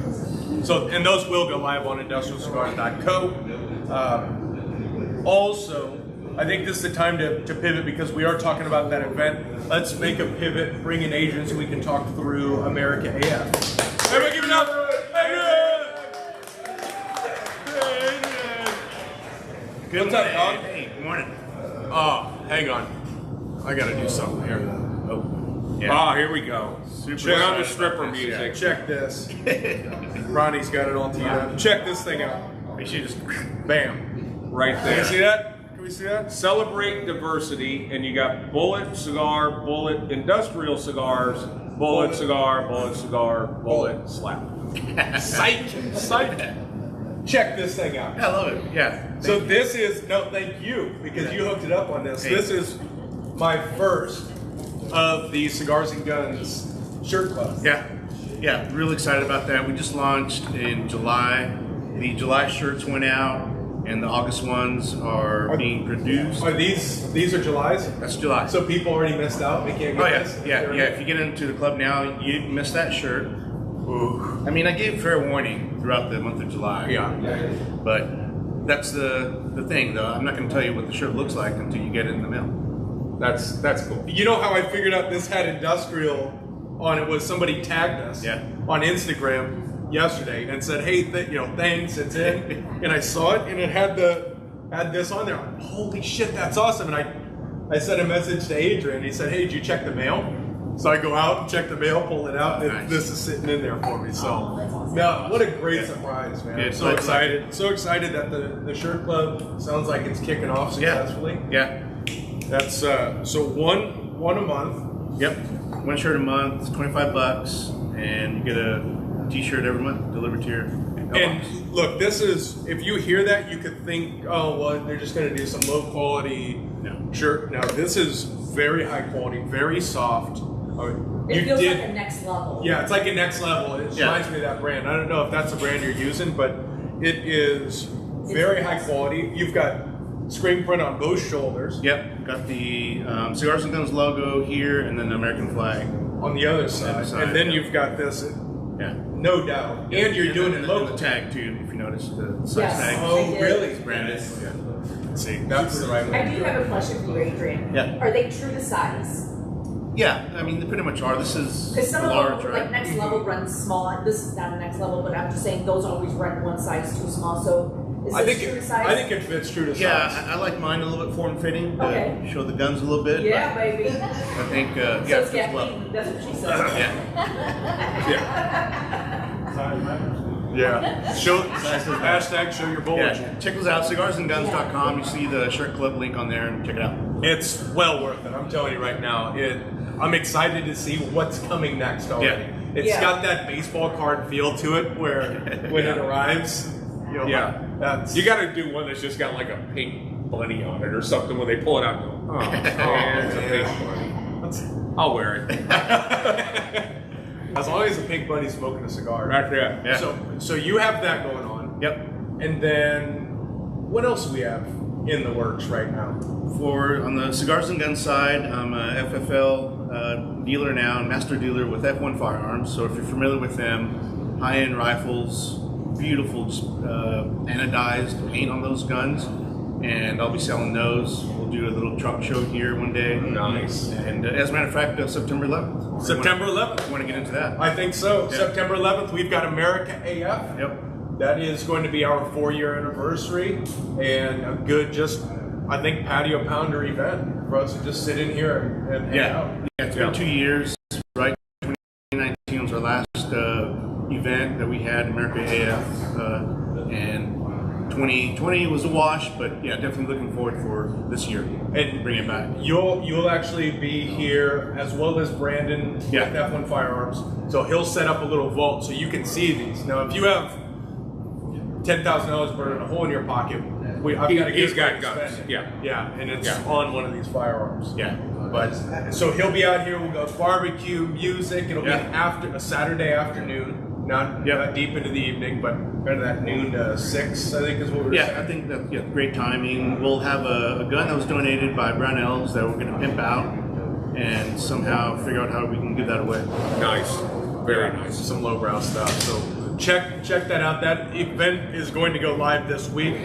So, and those will go live on industrialcigars.co. Also, I think this is the time to pivot because we are talking about that event. Let's make a pivot, bring in Adrian so we can talk through America AF. Everybody give it up! What's up, dog? Hey, good morning. Oh, hang on. I gotta do something here. Oh, Ah, here we go. Check out the stripper music. check this. Ronnie's got it all teed up. Check this thing out. Make sure you just Bam. Right Can you there. see that? Can we see that? Celebrate diversity, and you got bullet cigar, bullet industrial cigars, bullet cigar, bullet cigar, bullet slap. Psych. Check this thing out. I love it. Yeah. So this is, thank you, because you hooked it up on this. Hey. This is my first of the Cigars and Guns shirt club. Yeah. Yeah. Real excited about that. We just launched in July. The July shirts went out, and the August ones are being produced. Are these are July's? That's July. So people already missed out. They can't get Oh yeah, this. yeah. If you get into the club now, you missed that shirt. Ooh. I mean, I gave fair warning throughout the month of July. Yeah. But that's the thing, though. I'm not going to tell you what the shirt looks like until you get it in the mail. That's cool. You know how I figured out this had industrial on it was somebody tagged us on Instagram yesterday and said, "Hey, thanks, it's in." And I saw it and it had this on there. I'm like, holy shit, that's awesome! And I sent a message to Adrian. He said, "Hey, did you check the mail?" So I go out and check the mail, pull it out, and Nice. this is sitting in there for me. So, that's awesome. no, what a great surprise, man! Good. I'm so excited, so excited that the shirt club sounds like it's kicking off successfully. Yeah. That's so one a month. Yep. One shirt a month, it's $25, and you get a t-shirt every month delivered to your mailbox. And look, this is, if you hear that, you could think, oh, well, they're just going to do some low quality shirt. Now, this is very high quality, very soft. It feels like a next level. Yeah, it's like a next level. It reminds me of that brand. I don't know if that's the brand you're using, but it is very high quality. You've got screen print on both shoulders. Yep. Got the Cigars and Guns logo here, and then the American flag. On the other side. side, And then yeah. you've got this, Yeah. no doubt. And you're doing it And local. the tag too, if you notice the size Yes. tag. Oh, They did. really? It's branded. Yeah. See, that's the right I way. do have a question for you, Adrian. Yeah. Are they true to size? Yeah. I mean, they pretty much are. This is Because some large, of them, right? like next level runs small. This is not a next level, but I'm just saying those always run one size too small. So is I this think true to size? I think it fits true to size. Yeah, I like mine a little bit form-fitting to Okay. show the guns a little bit. Yeah, baby. But I think, So yeah, it's it fits well. That's what she said. Yeah. Yeah. Show hashtag show your bullet. Yeah. Check us out, cigarsandguns.com. You see the shirt club link on there, and check it out. It's well worth it. I'm telling you right now. I'm excited to see what's coming next already. Yeah. It's Yeah. got that baseball card feel to it where when it arrives, that's You got to do one that's just got like a pink bunny on it or something when they pull it out. And go, oh, man, it's a pink bunny. I'll wear it. as long as the pink bunny's smoking a cigar. Right there. Yeah. So you have that going on. Yep. And then what else do we have in the works right now? On the Cigars and Guns side, I'm a FFL dealer now, and master dealer with F1 Firearms. So if you're familiar with them, high-end rifles, beautiful anodized paint on those guns, and I'll be selling those. We'll do a little truck show here one day. Nice. And as a matter of fact, September 11th. September 11th. Want to get into that? I think so. Yeah. September 11th, we've got America AF. Yep. That is going to be our 4-year anniversary and a good, I think, patio pounder event for us to just sit in here and hang out. Yeah, it's been 2 years, right? 2019 was our last event that we had, America AF, and 2020 was a wash, but yeah, definitely looking forward for this year and bring it back. You'll actually be here as well as Brandon with F1 Firearms. So he'll set up a little vault so you can see these. Now, if you have $10,000 burning a hole in your pocket, He's got guns. Yeah, and it's on one of these firearms. Yeah. But so he'll be out here. We'll go barbecue, music. It'll be a Saturday afternoon, not deep into the evening, but kind of that noon to 6. I think is what we're saying. I think that great timing. We'll have a gun that was donated by Brown Elves that we're going to pimp out and somehow figure out how we can give that away. Nice, very nice. Some lowbrow stuff. So check that out. That event is going to go live this week.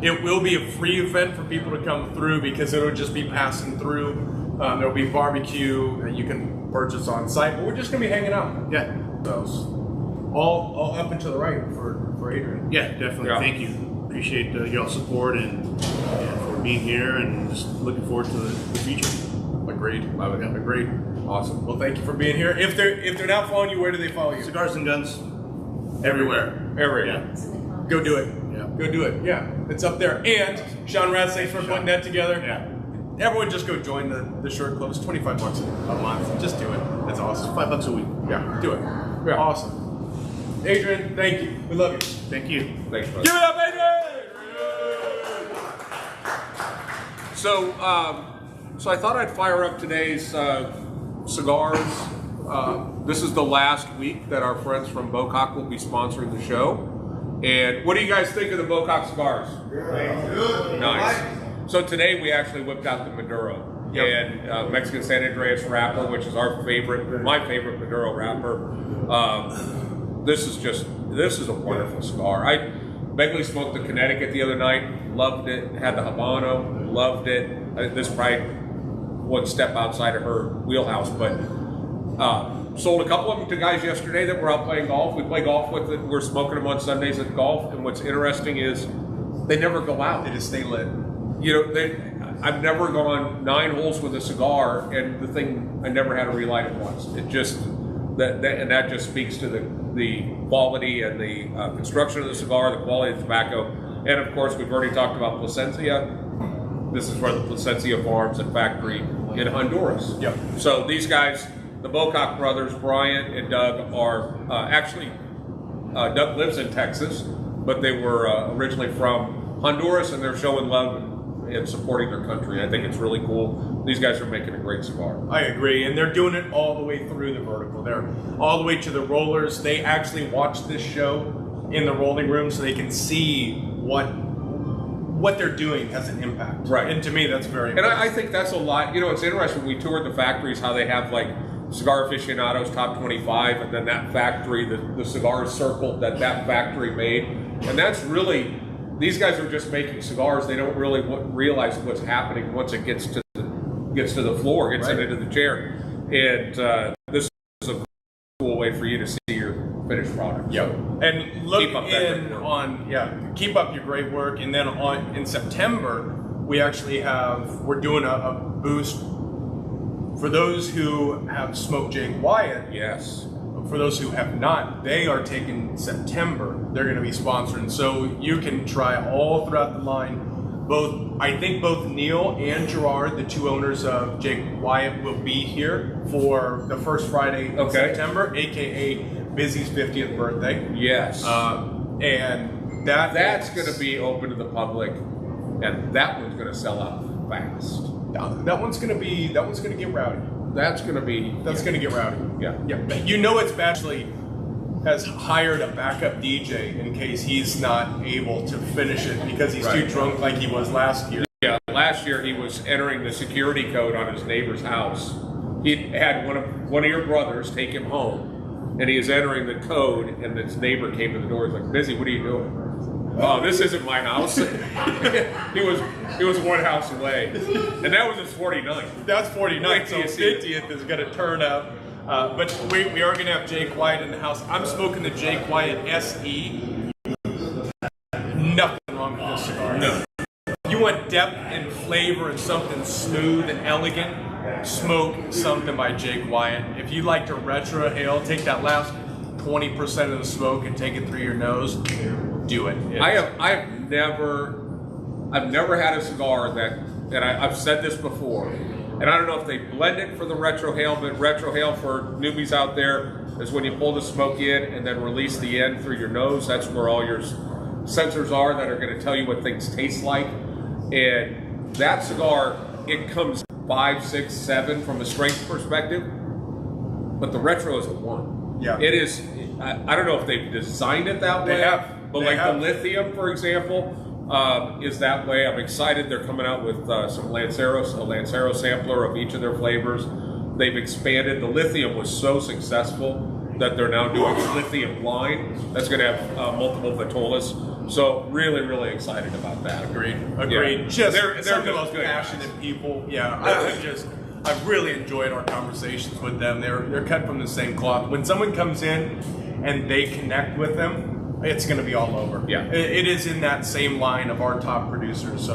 It will be a free event for people to come through because it'll just be passing through. There'll be barbecue that you can purchase on site, but we're just gonna be hanging out. Yeah. So all up and to the right for Adrian. Yeah, definitely. Yeah. Thank you. Appreciate y'all's support and for being here, and just looking forward to the future. Agreed. Love it. Agreed. Awesome. Well, thank you for being here. If they're not following you, where do they follow you? Cigars and Guns everywhere. Everywhere. Go do it. Yeah. Go do it. Yeah. It's up there. And Sean Ratz, thanks for putting that together. Yeah. Everyone just go join the shirt club. It's $25 a month. Just do it. That's awesome. $5 a week. Yeah, do it. Yeah. Awesome. Adrian, thank you. We love you. Thank you. Thanks, bud. Give it up, Adrian! So I thought I'd fire up today's cigars. This is the last week that our friends from Bocock will be sponsoring the show. And what do you guys think of the Bocock cigars? Good. Nice. So today we actually whipped out the Maduro and Mexican San Andreas wrapper, which is my favorite Maduro wrapper. This is a wonderful cigar. Begley smoked the Connecticut the other night, loved it. Had the Habano, loved it. This is probably one step outside of her wheelhouse, but sold a couple of them to guys yesterday that were out playing golf. We play golf with it. We're smoking them on Sundays at golf, and what's interesting is they never go out. They just stay lit. You know, I've never gone 9 holes with a cigar, and the thing I never had to relight it once. It just that just speaks to the quality and the construction of the cigar, the quality of the tobacco, and of course we've already talked about Plasencia. This is for the Plasencia Farms and Factory in Honduras. Yep. So these guys, the Bocock brothers, Brian and Doug, are actually Doug lives in Texas, but they were originally from Honduras, and they're showing love and supporting their country. I think it's really cool. These guys are making a great cigar. I agree, and they're doing it all the way through the vertical. They're all the way to the rollers. They actually watch this show in the rolling room so they can see what they're doing has an impact. Right. And to me, that's very And I think that's a lot. You know, it's interesting. We toured the factories, how they have like Cigar Aficionados Top 25, and then that factory, the cigar circle that factory made. And that's really, these guys are just making cigars. They don't really realize what's happening once it gets to the floor, gets into the chair. And this is a cool way for you to see your finished product. Yep. So And look keep up that in great work. keep up your great work. And then in September, we actually we're doing a boost for those who have smoked Jake Wyatt. Yes. For those who have not, they are taking September. They're going to be sponsoring, so you can try all throughout the line. I think both Neil and Gerard, the 2 owners of Jake Wyatt, will be here for the first Friday of September, aka Busy's 50th birthday. Yes. And That's going to be open to the public, and that one's going to sell out fast. That one's going to get rowdy. That's going to get rowdy. Yeah. Yeah. But you know, it's actually has hired a backup DJ in case he's not able to finish it because he's too drunk like he was last year. Yeah, last year he was entering the security code on his neighbor's house. He had one of your brothers take him home, and he was entering the code, and his neighbor came to the door. He's like, "Busy, what are you doing?" "Oh, this isn't my house." he was one house away, and that was his 49th. That's 49th, so Wait till you see it. 50th is going to turn up. But we are going to have Jake Wyatt in the house. I'm smoking the Jake Wyatt SE. Nothing wrong with this cigar. No. You want depth and flavor and something smooth and elegant, smoke something by Jake Wyatt. If you like to retrohale, take that last 20% of the smoke and take it through your nose. do it. I've never had a cigar that I've said this before, and I don't know if they blend it for the retrohale, but retrohale for newbies out there is when you pull the smoke in and then release the end through your nose. That's where all your sensors are that are going to tell you what things taste like. And that cigar, it comes 5, 6, 7 from a strength perspective, but the retro is a 1. Yeah. It is. I don't know if they've designed it that way. They have. But They like have. the lithium, for example, is that way. I'm excited. They're coming out with some Lanceros, a Lancero sampler of each of their flavors. They've expanded. The lithium was so successful that they're now doing a lithium line that's going to have multiple vitolas. So really, really excited about that. Agreed. Yeah. Just They're some of the just most good passionate guys. people. Yeah, I've really enjoyed our conversations with them. They're cut from the same cloth. When someone comes in and they connect with them, it's going to be all over. Yeah. It is in that same line of our top producers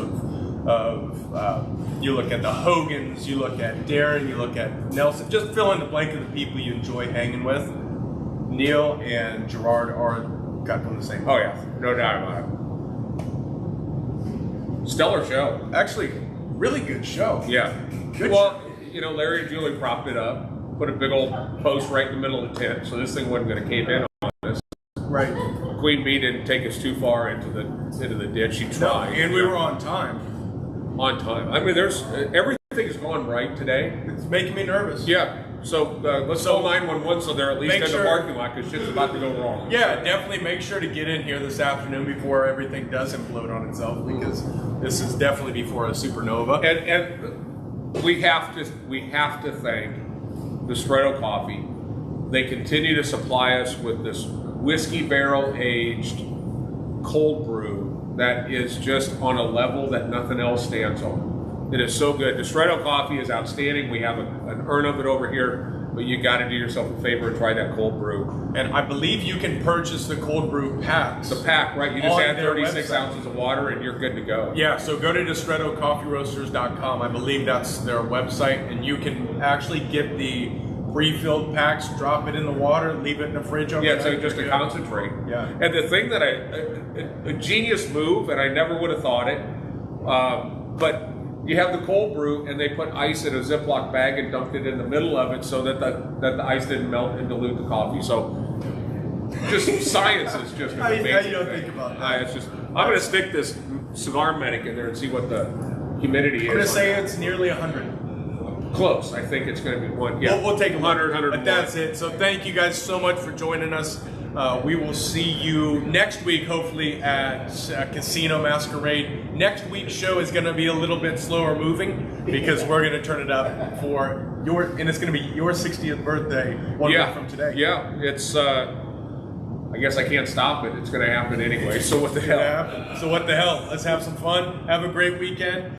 you look at the Hogans, you look at Darren, you look at Nelson. Just fill in the blank of the people you enjoy hanging with. Neil and Gerard are cut from the same Oh cloth. yeah, no doubt about it. Stellar show. Actually, really good show. Yeah. Good Well, you know, Larry and Julie propped it up, put a big old post right in the middle of the tent, so this thing wasn't going to cave in on us. Right. Queen Bee didn't take us too far into the ditch. She No, tried. and we were on time. on time. I mean, there's everything's gone right today. It's making me nervous. Yeah. So let's call 911 so they're at least Make in sure- the parking lot because shit's about to go wrong. Yeah, definitely make sure to get in here this afternoon before everything does implode on itself, because this is definitely before a supernova. And we have to thank the Cigar Coffee. They continue to supply us with this whiskey barrel aged cold brew that is just on a level that nothing else stands on. It is so good. The Cigar Coffee is outstanding. We have an urn of it over here, but you got to do yourself a favor and try that cold brew. And I believe you can purchase the cold brew packs. The pack, right? You just On add their 36 website. ounces of water and you're good to go. Yeah, so go to DistrettoCoffeeRoasters.com. I believe that's their website, and you can actually get the pre-filled packs, drop it in the water, leave it in the fridge overnight. Yeah, it's just a concentrate. Yeah. And the thing that a genius move, and I never would have thought it, but you have the cold brew and they put ice in a Ziploc bag and dumped it in the middle of it so that the ice didn't melt and dilute the coffee. So just science is just an How you amazing don't thing. think about that? It's just, I'm going to stick this cigar medic in there and see what the humidity I'm going to is. say it's nearly 100. Close. I think it's going to be one. Yeah, We'll take a look. 100, But that's it. So thank you guys so much for joining us. We will see you next week, hopefully, at Casino Masquerade. Next week's show is going to be a little bit slower moving because we're going to turn it up for and it's going to be your 60th birthday 1 week from today. Yeah, it's. I guess I can't stop it. It's going to happen anyway. So what the hell? So what the hell? Let's have some fun. Have a great weekend.